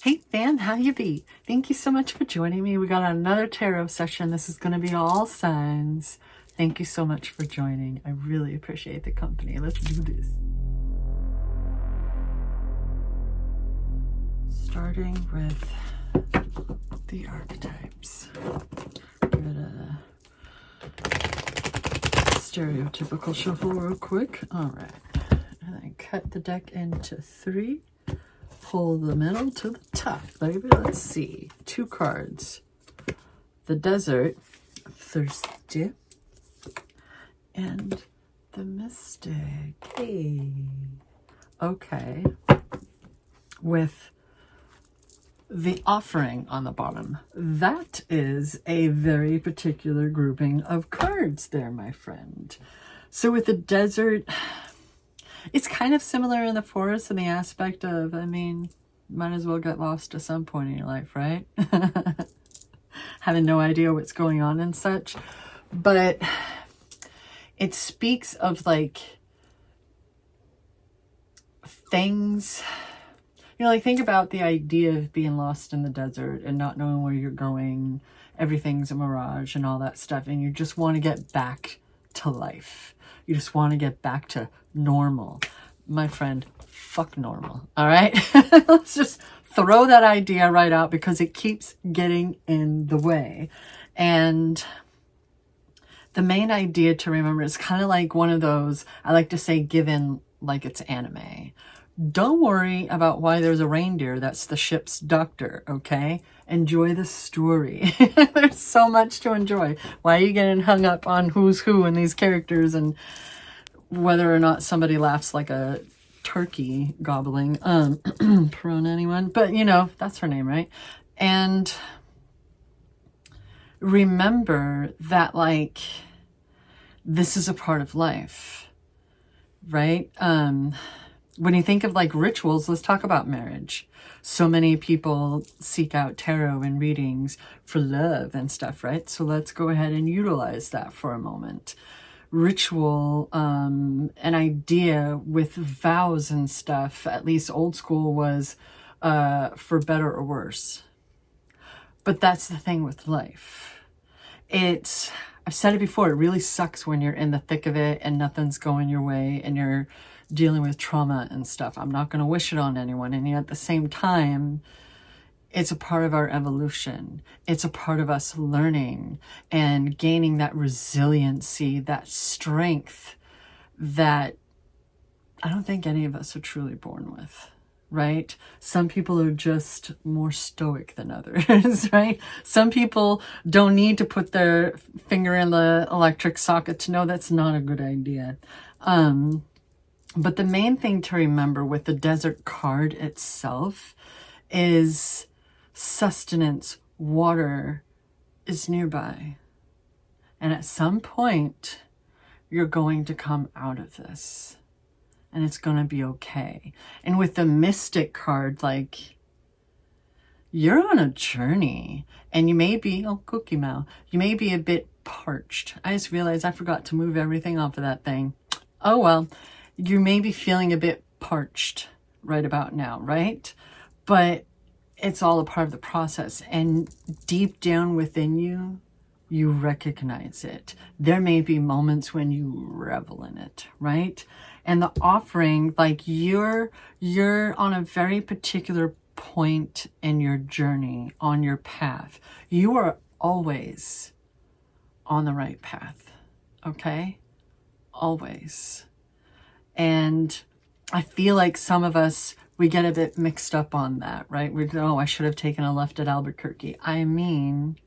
Hey fan, how you be? Thank you so much for joining me. We got another tarot session. This is going to be all signs. Thank you so much for joining. I really appreciate the company. Let's do this. Starting with the archetypes. Give it a stereotypical shuffle real quick. All right. And then cut the deck into 3. Pull the middle to the top, baby. Let's see. 2 cards. The Desert, Thirsty, and the Mystic. Hey. Okay. With the Offering on the bottom. That is a very particular grouping of cards there, my friend. So with the Desert, it's kind of similar in the forest in the aspect of, I mean, might as well get lost at some point in your life, right? Having no idea what's going on and such. But it speaks of like things, you know, like think about the idea of being lost in the desert and not knowing where you're going. Everything's a mirage and all that stuff. And you just want to get back to life. You just want to get back to normal. My friend, fuck normal. All right? Let's just throw that idea right out because it keeps getting in the way. And the main idea to remember is kind of like one of those, I like to say, given like it's anime. Don't worry about why there's a reindeer. That's the ship's doctor, okay? Enjoy the story. There's so much to enjoy. Why are you getting hung up on who's who in these characters and whether or not somebody laughs like a turkey gobbling? Perona, anyone? But, you know, that's her name, right? And remember that, like, this is a part of life, right? When you think of like rituals, let's talk about marriage. So many people seek out tarot and readings for love and stuff, right? So let's go ahead and utilize that for a moment. Ritual, an idea with vows and stuff, at least old school, was for better or worse. But that's the thing with life. I've said it before, it really sucks when you're in the thick of it and nothing's going your way and you're dealing with trauma and stuff. I'm not going to wish it on anyone. And yet at the same time, it's a part of our evolution. It's a part of us learning and gaining that resiliency, that strength that I don't think any of us are truly born with, right? Some people are just more stoic than others, right? Some people don't need to put their finger in the electric socket to know that's not a good idea. But the main thing to remember with the Desert card itself is sustenance, water is nearby. And at some point, you're going to come out of this. And it's going to be okay. And with the Mystic card, like, you're on a journey. And you may be, oh, Cookie Mouse, you may be a bit parched. I just realized I forgot to move everything off of that thing. Oh, well. You may be feeling a bit parched right about now, right? But it's all a part of the process. And deep down within you, you recognize it. There may be moments when you revel in it, right? And the Offering, like you're on a very particular point in your journey, on your path. You are always on the right path, okay? Always. And I feel like some of us, we get a bit mixed up on that, right? We go, oh, I should have taken a left at Albuquerque. I mean,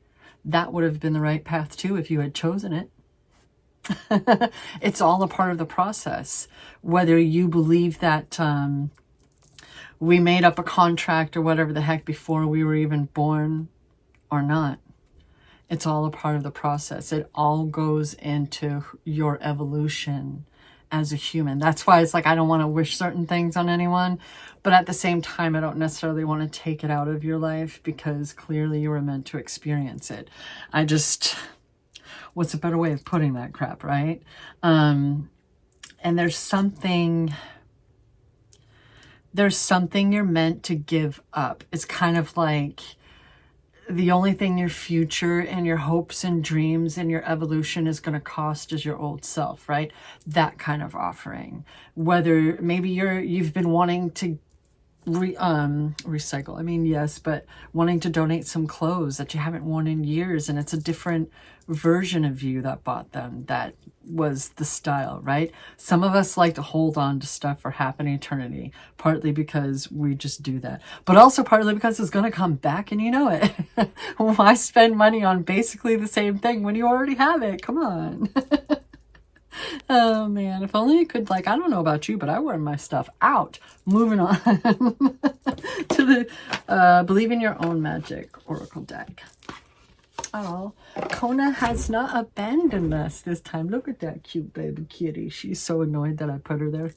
that would have been the right path too if you had chosen it. It's all a part of the process. Whether you believe that we made up a contract or whatever the heck before we were even born or not. It's all a part of the process. It all goes into your evolution as a human. That's why it's like, I don't want to wish certain things on anyone, but at the same time, I don't necessarily want to take it out of your life because clearly you were meant to experience it. What's a better way of putting that crap, right? And there's something there's something you're meant to give up. It's kind of like the only thing your future and your hopes and dreams and your evolution is going to cost is your old self, right? That kind of offering. Whether maybe you've been wanting to recycle. I mean, yes, but wanting to donate some clothes that you haven't worn in years, and it's a different version of you that bought them. That was the style, right? Some of us like to hold on to stuff for half an eternity, partly because we just do that, but also partly because it's going to come back and you know it. Why spend money on basically the same thing when you already have it? Come on. Oh man, if only you could, like, I don't know about you, but I wear my stuff out. Moving on to the Believe in Your Own Magic Oracle deck. Oh, Kona has not abandoned us this time. Look at that cute baby kitty. She's so annoyed that I put her there.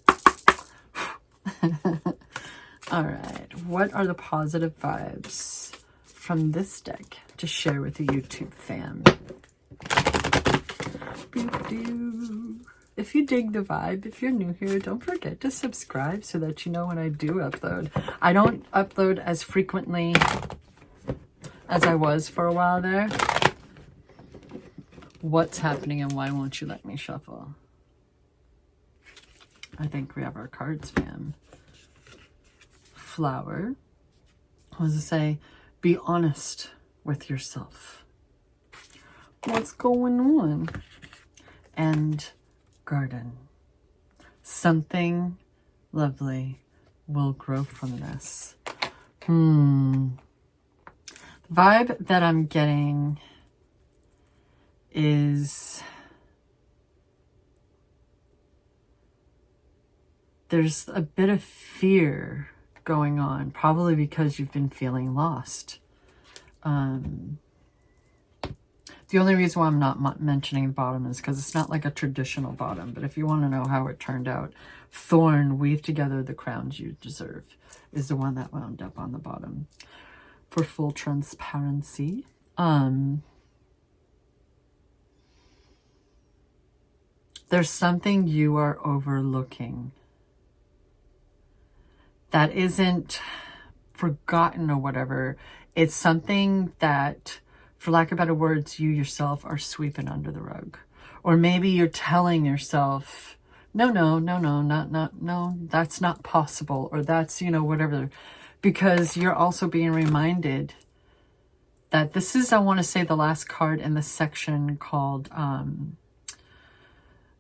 All right, what are the positive vibes from this deck to share with the YouTube fam? If you dig the vibe, if you're new here, don't forget to subscribe so that you know when I do upload. I don't upload as frequently as I was for a while there. What's happening and why won't you let me shuffle? I think we have our cards, fam. Flower. What does it say? Be honest with yourself. What's going on? And garden. Something lovely will grow from this. The vibe that I'm getting is there's a bit of fear going on, probably because you've been feeling lost. The only reason why I'm not mentioning bottom is because it's not like a traditional bottom. But if you want to know how it turned out, Thorn, Weave Together the Crowns You Deserve is the one that wound up on the bottom. For full transparency, there's something you are overlooking that isn't forgotten or whatever. It's something that, for lack of better words, you yourself are sweeping under the rug. Or maybe you're telling yourself, no, that's not possible. Or that's, whatever. Because you're also being reminded that this is, I want to say, the last card in the section called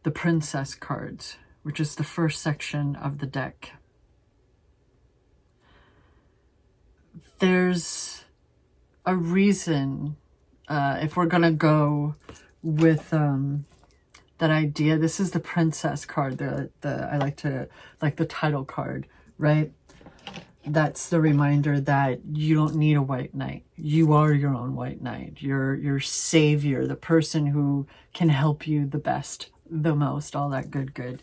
the Princess cards, which is the first section of the deck. There's a reason, if we're going to go with that idea, this is the Princess card, I like the title card, right? That's the reminder that you don't need a white knight. You are your own white knight. You're your savior, the person who can help you the best, the most, all that good.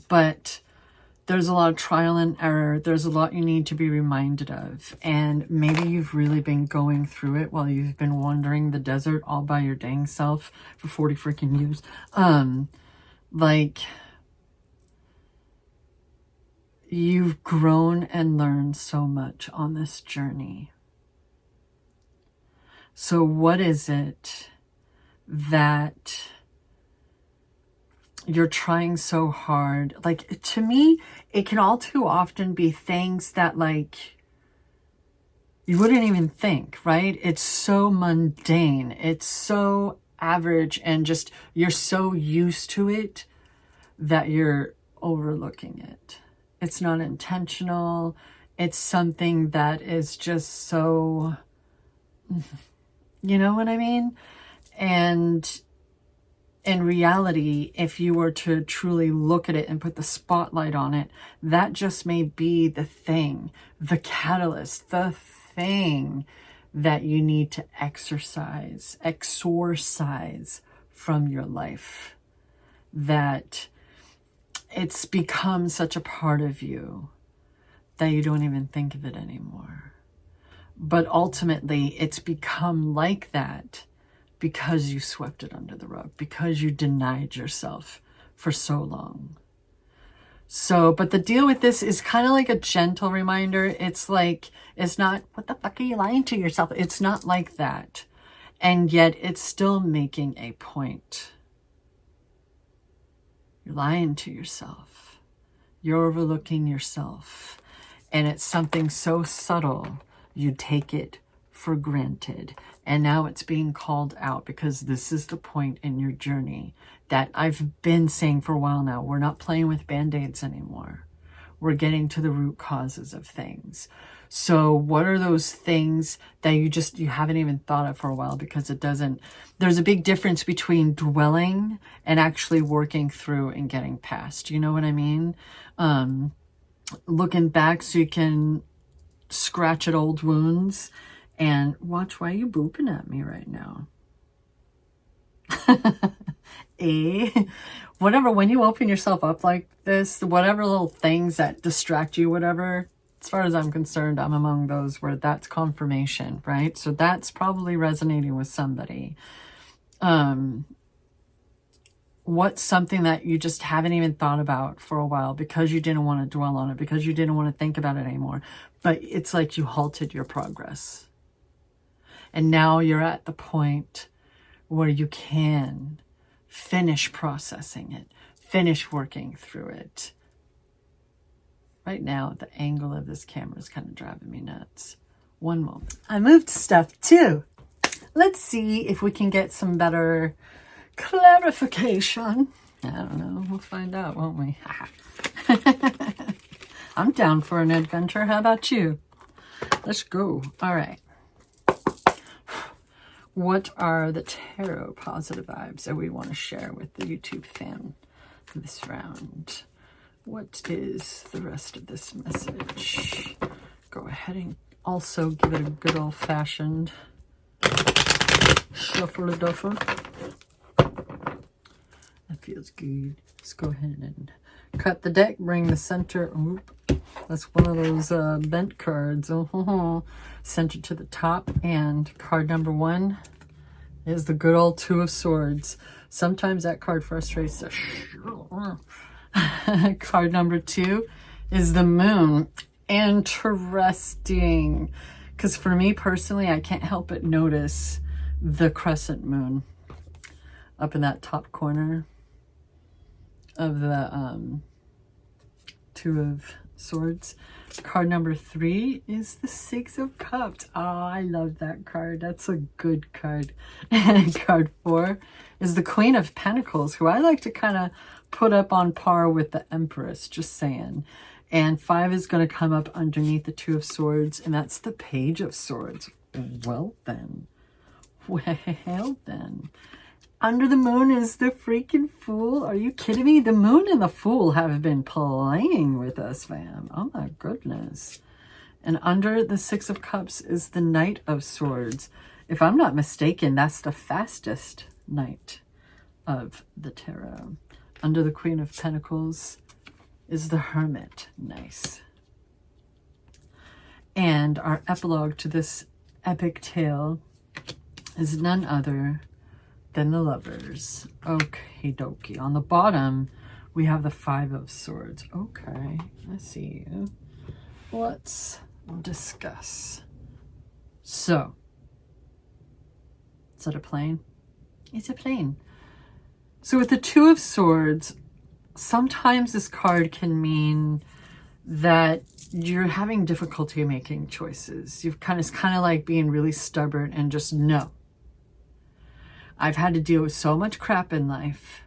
But there's a lot of trial and error. There's a lot you need to be reminded of. And maybe you've really been going through it while you've been wandering the desert all by your dang self for 40 freaking years. You've grown and learned so much on this journey. So what is it that you're trying so hard? Like, to me, it can all too often be things that, like, you wouldn't even think, right? It's so mundane. It's so average, and just, you're so used to it that you're overlooking it. It's not intentional. It's something that is just so, you know what I mean? And in reality, if you were to truly look at it and put the spotlight on it, that just may be the thing, the catalyst, the thing that you need to exorcise from your life. That it's become such a part of you that you don't even think of it anymore. But ultimately, it's become like that because you swept it under the rug, because you denied yourself for so long. So, but the deal with this is kind of like a gentle reminder. It's like, it's not, what the fuck are you lying to yourself? It's not like that. And yet it's still making a point. You're lying to yourself. You're overlooking yourself. And it's something so subtle, you take it for granted. And now it's being called out because this is the point in your journey that I've been saying for a while now. We're not playing with Band-Aids anymore. We're getting to the root causes of things. So what are those things that you haven't even thought of for a while, because there's a big difference between dwelling and actually working through and getting past. You know what I mean? Looking back so you can scratch at old wounds. And watch, why are you booping at me right now? Whatever, when you open yourself up like this, whatever little things that distract you, whatever, as far as I'm concerned, I'm among those where that's confirmation, right? So that's probably resonating with somebody. What's something that you just haven't even thought about for a while because you didn't want to dwell on it, because you didn't want to think about it anymore, but it's like you halted your progress. And now you're at the point where you can finish processing it, finish working through it. Right now, the angle of this camera is kind of driving me nuts. One moment. I moved stuff too. Let's see if we can get some better clarification. I don't know. We'll find out, won't we? I'm down for an adventure. How about you? Let's go. All right. What are the tarot positive vibes that we want to share with the YouTube fam this round? What is the rest of this message? Go ahead and also give it a good old-fashioned shuffle-a-duffle. That feels good. Let's go ahead and cut the deck, bring the center. Oop, that's one of those bent cards. Center to the top, and card number 1 is the good old Two of Swords. Sometimes that card frustrates the card number 2 is the Moon. Interesting, because for me personally, I can't help but notice the crescent moon up in that top corner of the Two of Swords. Card number 3 is the Six of Cups. Oh, I love that card. That's a good card. And card 4 is the Queen of Pentacles, who I like to kind of put up on par with the Empress, just saying. And 5 is going to come up underneath the Two of Swords, and that's the Page of Swords. Well then. Well then. Under the Moon is the freaking Fool. Are you kidding me? The Moon and the Fool have been playing with us, fam. Oh my goodness. And under the Six of Cups is the Knight of Swords. If I'm not mistaken, that's the fastest knight of the tarot. Under the Queen of Pentacles is the Hermit. Nice. And our epilogue to this epic tale is none other than the Lovers. Okie dokie. On the bottom, we have the Five of Swords. Okay, I see you. Let's discuss. So, is that a plane? It's a plane. So with the Two of Swords, sometimes this card can mean that you're having difficulty making choices. It's kind of like being really stubborn and just no. I've had to deal with so much crap in life.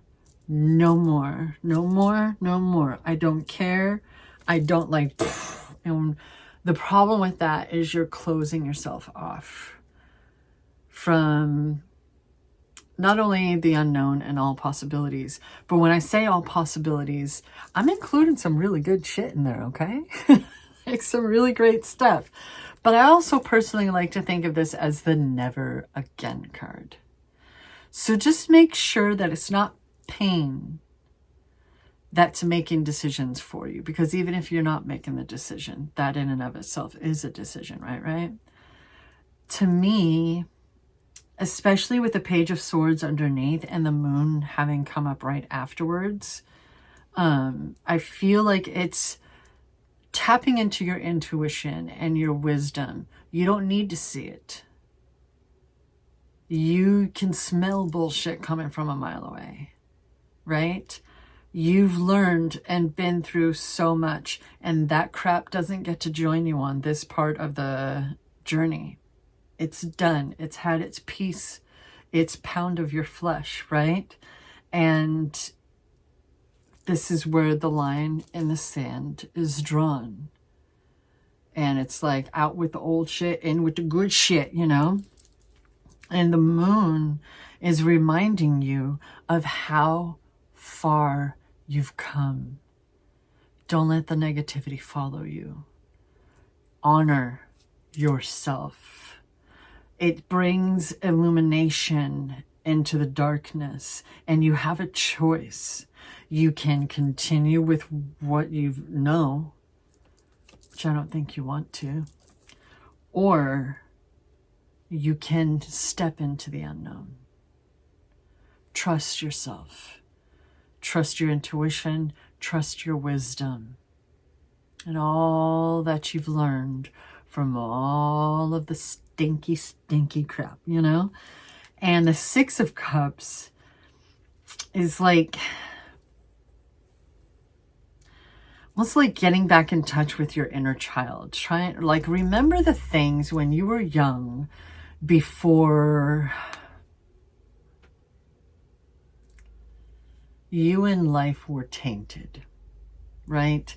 No more, no more, no more. I don't care. I don't like. And the problem with that is you're closing yourself off from not only the unknown and all possibilities, but when I say all possibilities, I'm including some really good shit in there, okay? Like some really great stuff. But I also personally like to think of this as the never again card. So just make sure that it's not pain that's making decisions for you. Because even if you're not making the decision, that in and of itself is a decision, right? To me, especially with the Page of Swords underneath and the Moon having come up right afterwards, I feel like it's tapping into your intuition and your wisdom. You don't need to see it. You can smell bullshit coming from a mile away, right? You've learned and been through so much, and that crap doesn't get to join you on this part of the journey. It's done. It's had its piece, its pound of your flesh, right? And this is where the line in the sand is drawn. And it's like out with the old shit, in with the good shit, you know? And the moon is reminding you of how far you've come. Don't let the negativity follow you. Honor yourself. It brings illumination into the darkness, and you have a choice. You can continue with what you know, which I don't think you want to, or you can step into the unknown. Trust yourself. Trust your intuition. Trust your wisdom. And all that you've learned from all of the stinky, stinky crap, you know? And the Six of Cups is like, almost like getting back in touch with your inner child. Remember the things when you were young, before you and life were tainted, right?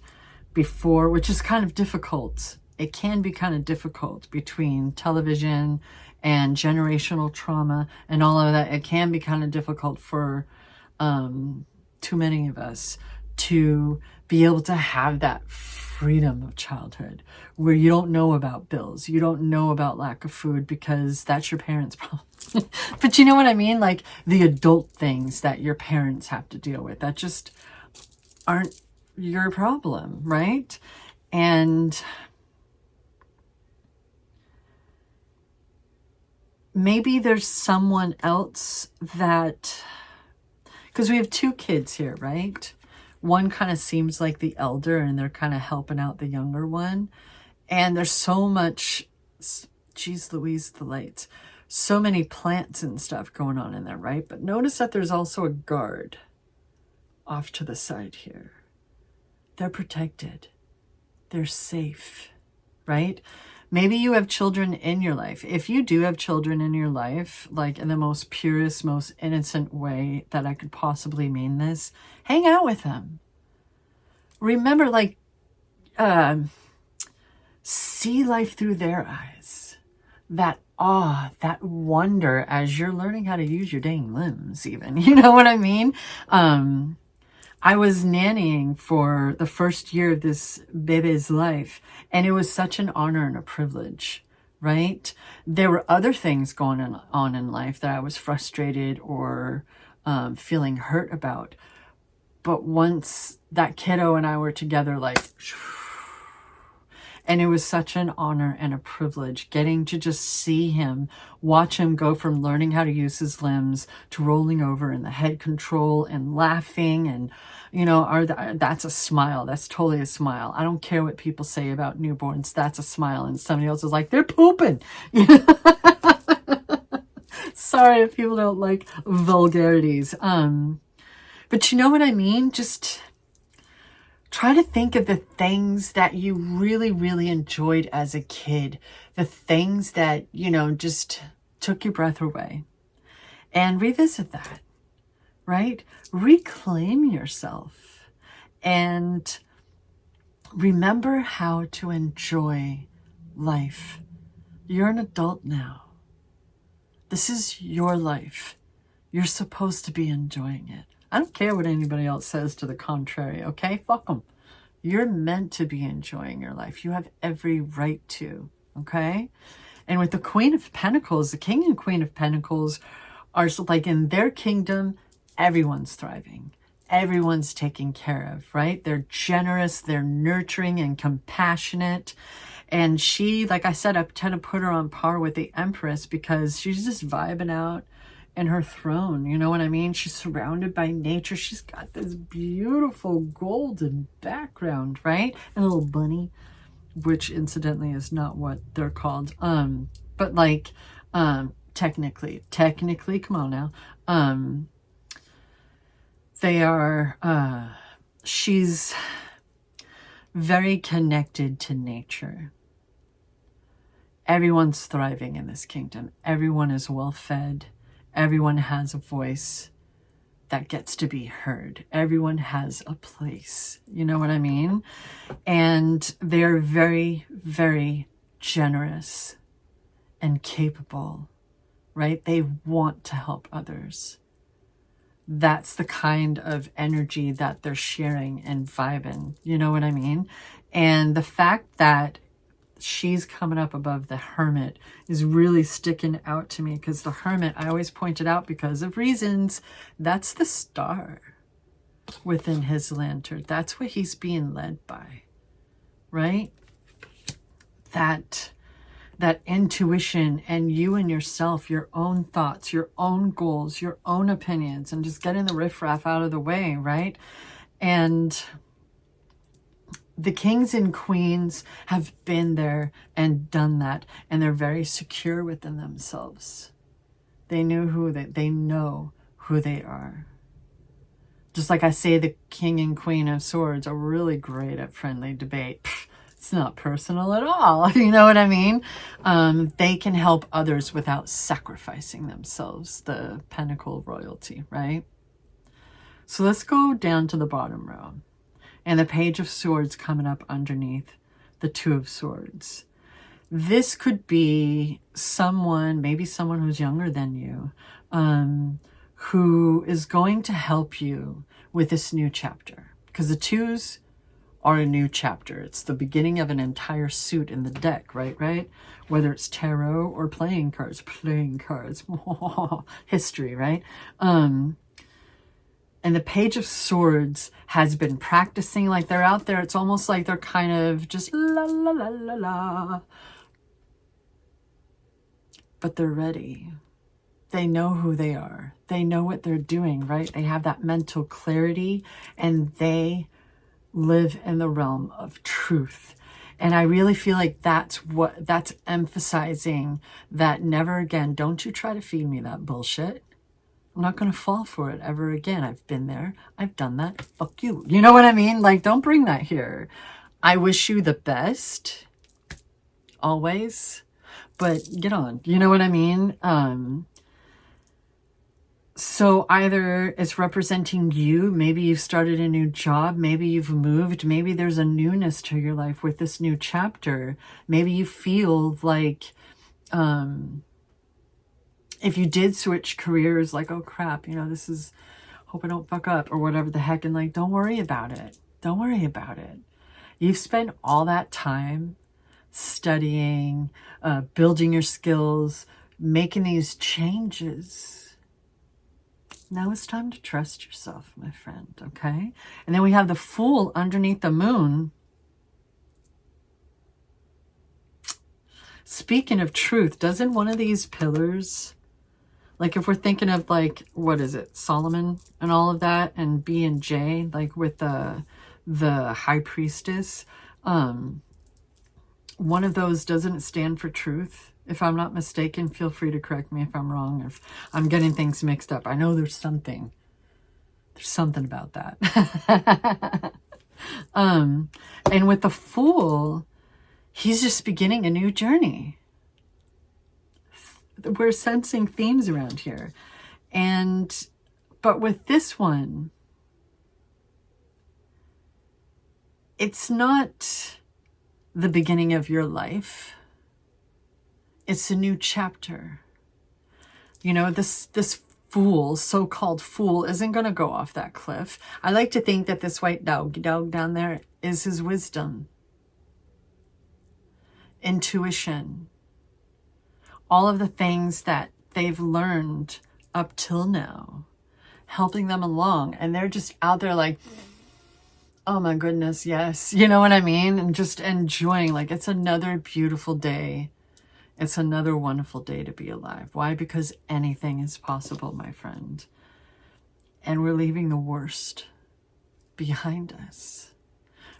Before, which is kind of difficult. It can be kind of difficult between television and generational trauma and all of that. It can be kind of difficult for too many of us to be able to have that freedom of childhood where you don't know about bills, you don't know about lack of food, because that's your parents' problem. But you know what I mean? Like the adult things that your parents have to deal with that just aren't your problem, right? And maybe there's someone else that, because we have two kids here, right? One kind of seems like the elder and they're kind of helping out the younger one. And there's so much, geez Louise, the lights, so many plants and stuff going on in there, right? But notice that there's also a guard off to the side here. They're protected. They're safe, right? Maybe you have children in your life. If you do have children in your life, like in the most purest, most innocent way that I could possibly mean this, hang out with them. Remember, like, see life through their eyes. That awe, that wonder as you're learning how to use your dang limbs even. You know what I mean? I was nannying for the first year of this baby's life, and it was such an honor and a privilege, right? There were other things going on in life that I was frustrated or feeling hurt about. But once that kiddo and I were together, like, and it was such an honor and a privilege getting to just see him, watch him go from learning how to use his limbs to rolling over in the head control and laughing. And, you know, that's a smile. That's totally a smile. I don't care what people say about newborns. That's a smile. And somebody else is like, they're pooping. Sorry if people don't like vulgarities. But you know what I mean? Just try to think of the things that you really, really enjoyed as a kid. The things that, you know, just took your breath away. And revisit that, right? Reclaim yourself. And remember how to enjoy life. You're an adult now. This is your life. You're supposed to be enjoying it. I don't care what anybody else says to the contrary, okay? Fuck them. You're meant to be enjoying your life. You have every right to, okay? And with the Queen of Pentacles, the King and Queen of Pentacles are like in their kingdom, everyone's thriving. Everyone's taken care of, right? They're generous, they're nurturing and compassionate. And she, like I said, I tend to put her on par with the Empress because she's just vibing out and her throne. You know what I mean? She's surrounded by nature. She's got this beautiful golden background, right? And a little bunny, which incidentally is not what they're called. But like, technically, come on now. They are, she's very connected to nature. Everyone's thriving in this kingdom. Everyone is well fed. Everyone has a voice that gets to be heard. Everyone has a place. You know what I mean? And they're very, very generous and capable, right? They want to help others. That's the kind of energy that they're sharing and vibing. You know what I mean? And the fact that she's coming up above the Hermit is really sticking out to me, because the Hermit, I always pointed out because of reasons, that's the star within his lantern. That's what he's being led by, right? That intuition, and you and yourself, your own thoughts, your own goals, your own opinions, and just getting the riffraff out of the way, right? And the kings and queens have been there and done that, and they're very secure within themselves. They know who they are. Just like I say, the king and queen of swords are really great at friendly debate. It's not personal at all. You know what I mean? They can help others without sacrificing themselves. The Pentacle royalty, right? So let's go down to the bottom row. And the Page of Swords coming up underneath the Two of Swords. This could be someone, maybe someone who's younger than you, who is going to help you with this new chapter. Because the twos are a new chapter. It's the beginning of an entire suit in the deck, right? Whether it's tarot or playing cards. History, right? And the Page of Swords has been practicing, like they're out there. It's almost like they're kind of just la la la la la. But they're ready. They know who they are. They know what they're doing, right? They have that mental clarity, and they live in the realm of truth. And I really feel like that's emphasizing that never again, don't you try to feed me that bullshit. I'm not going to fall for it ever again. I've been there. I've done that. Fuck you. You know what I mean? Like, don't bring that here. I wish you the best. Always. But get on. You know what I mean? So either it's representing you. Maybe you've started a new job. Maybe you've moved. Maybe there's a newness to your life with this new chapter. Maybe you feel like... if you did switch careers, like, oh crap, you know, this is, hope I don't fuck up or whatever the heck. And like, don't worry about it. Don't worry about it. You've spent all that time studying, building your skills, making these changes. Now it's time to trust yourself, my friend, okay? And then we have the Fool underneath the moon. Speaking of truth, doesn't one of these pillars... Like if we're thinking of like, what is it, Solomon and all of that, and B and J, like with the high priestess, one of those, doesn't it stand for truth? If I'm not mistaken, feel free to correct me if I'm wrong, if I'm getting things mixed up. I know there's something about that. And with the Fool, he's just beginning a new journey. We're sensing themes around here. But with this one, it's not the beginning of your life. It's a new chapter. You know, this fool, so-called fool, isn't going to go off that cliff. I like to think that this white dog down there is his wisdom, intuition, all of the things that they've learned up till now, helping them along. And they're just out there like, oh my goodness, yes. You know what I mean? And just enjoying, like, it's another beautiful day It's another wonderful day to be alive. Why? Because anything is possible, my friend. And we're leaving the worst behind us.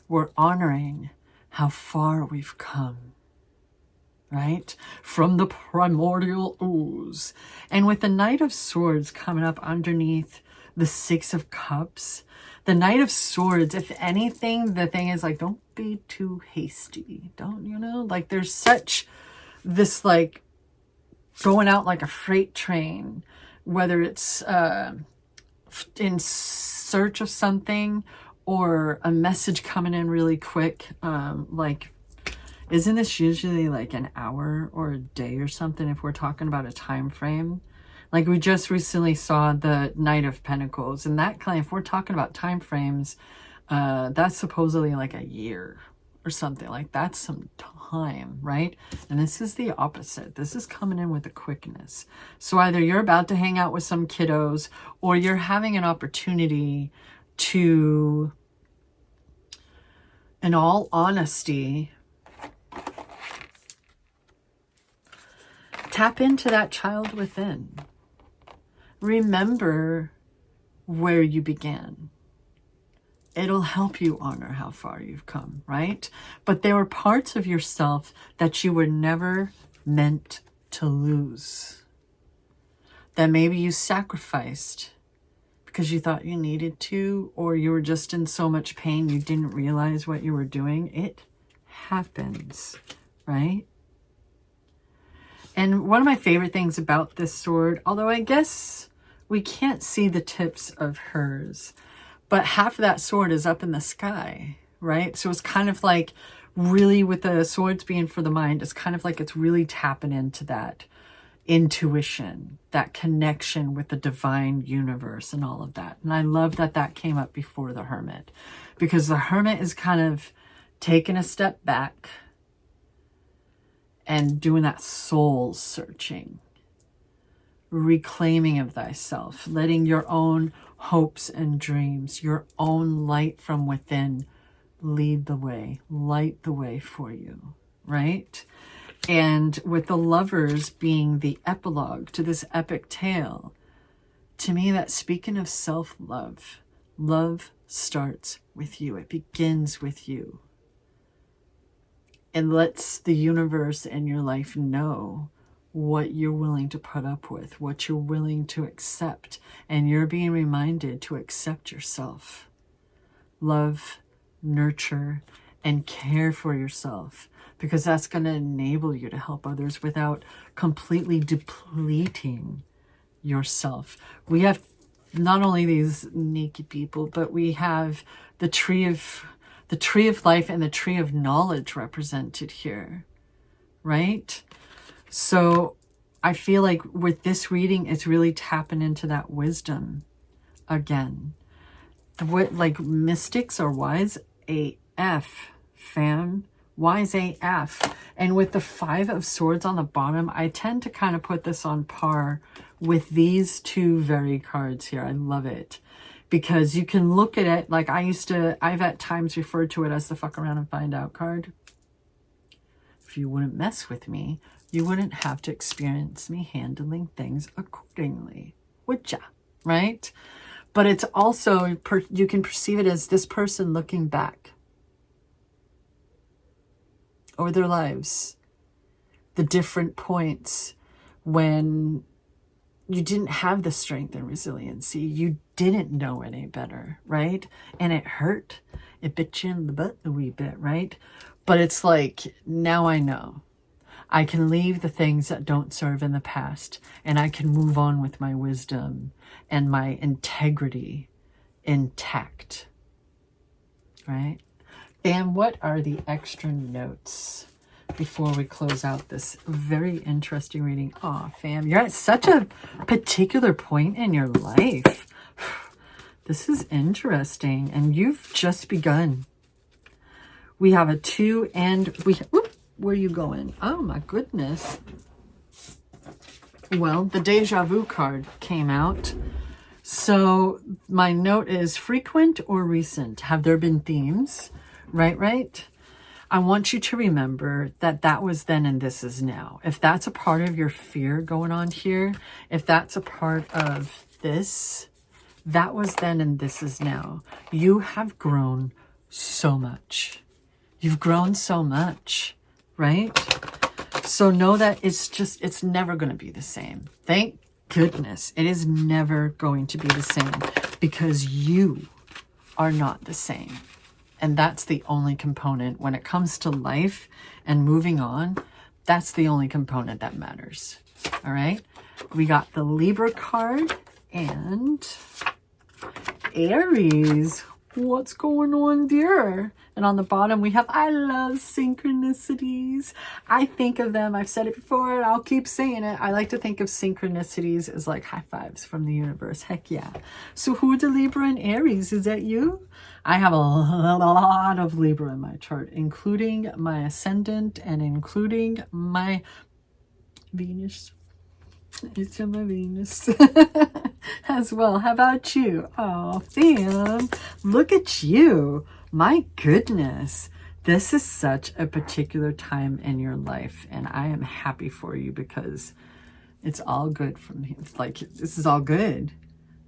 We're honoring how far we've come, right? From the primordial ooze. And with the Knight of Swords coming up underneath the Six of Cups, the Knight of Swords, if anything, the thing is like, don't be too hasty. Don't, you know, like there's such this like going out like a freight train, whether it's in search of something or a message coming in really quick. Like, isn't this usually like an hour or a day or something if we're talking about a time frame? Like we just recently saw the Knight of Pentacles, and that kind of, if we're talking about time frames, that's supposedly like a year or something. Like that's some time, right? And this is the opposite. This is coming in with a quickness. So either you're about to hang out with some kiddos, or you're having an opportunity to, in all honesty, tap into that child within. Remember where you began. It'll help you honor how far you've come, right? But there were parts of yourself that you were never meant to lose. That maybe you sacrificed because you thought you needed to, or you were just in so much pain you didn't realize what you were doing. It happens, right? And one of my favorite things about this sword, although I guess we can't see the tips of hers, but half of that sword is up in the sky, right? So it's kind of like really, with the swords being for the mind, it's kind of like it's really tapping into that intuition, that connection with the divine universe and all of that. And I love that that came up before the Hermit, because the Hermit is kind of taking a step back and doing that soul searching, reclaiming of thyself, letting your own hopes and dreams, your own light from within lead the way, light the way for you, right? And with the Lovers being the epilogue to this epic tale, to me, that's speaking of self-love. Love starts with you. It begins with you. And lets the universe and your life know what you're willing to put up with, what you're willing to accept. And you're being reminded to accept yourself. Love, nurture, and care for yourself, because that's going to enable you to help others without completely depleting yourself. We have not only these naked people, but we have the tree of life and the tree of knowledge represented here, right? So I feel like with this reading, it's really tapping into that wisdom again. Like mystics are wise AF, fam. Wise AF. And with the Five of Swords on the bottom, I tend to kind of put this on par with these two very cards here. I love it. Because you can look at it like I've at times referred to it as the fuck around and find out card. If you wouldn't mess with me, you wouldn't have to experience me handling things accordingly, would ya? Right? But it's also, you can perceive it as this person looking back over their lives, the different points when you didn't have the strength and resiliency. You didn't know any better, right? And it hurt. It bit you in the butt a wee bit, right? But it's like, now I know. I can leave the things that don't serve in the past, and I can move on with my wisdom and my integrity intact, right? And what are the extra notes before we close out this very interesting reading? Aw, fam, you're at such a particular point in your life. This is interesting, and you've just begun. We have a 2 and whoop, where are you going? Oh my goodness. Well, the Deja Vu card came out. So my note is frequent or recent. Have there been themes? Right. I want you to remember that that was then and this is now. If that's a part of your fear going on here, if that's a part of this, that was then and this is now. You have grown so much. You've grown so much, right? So know that it's never going to be the same. Thank goodness. It is never going to be the same because you are not the same. And that's the only component when it comes to life and moving on. That's the only component that matters. All right. We got the Libra card and Aries. What's going on there? And on the bottom, we have, I love synchronicities. I think of them, I've said it before, and I'll keep saying it. I like to think of synchronicities as like high fives from the universe. Heck yeah. So who are the Libra and Aries? Is that you? I have a lot of Libra in my chart, including my ascendant and including my Venus. It's in my Venus as well. How about you? Oh, fam, look at you. My goodness. This is such a particular time in your life, and I am happy for you because it's all good from here. It's like, this is all good.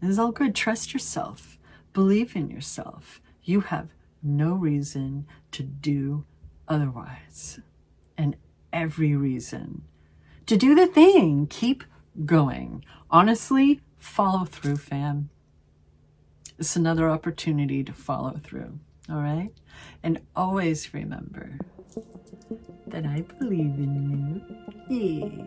This is all good. Trust yourself. Believe in yourself. You have no reason to do otherwise, and every reason to do the thing. Keep going. Honestly, follow through, fam. It's another opportunity to follow through. All right? And always remember that I believe in you. Yeah.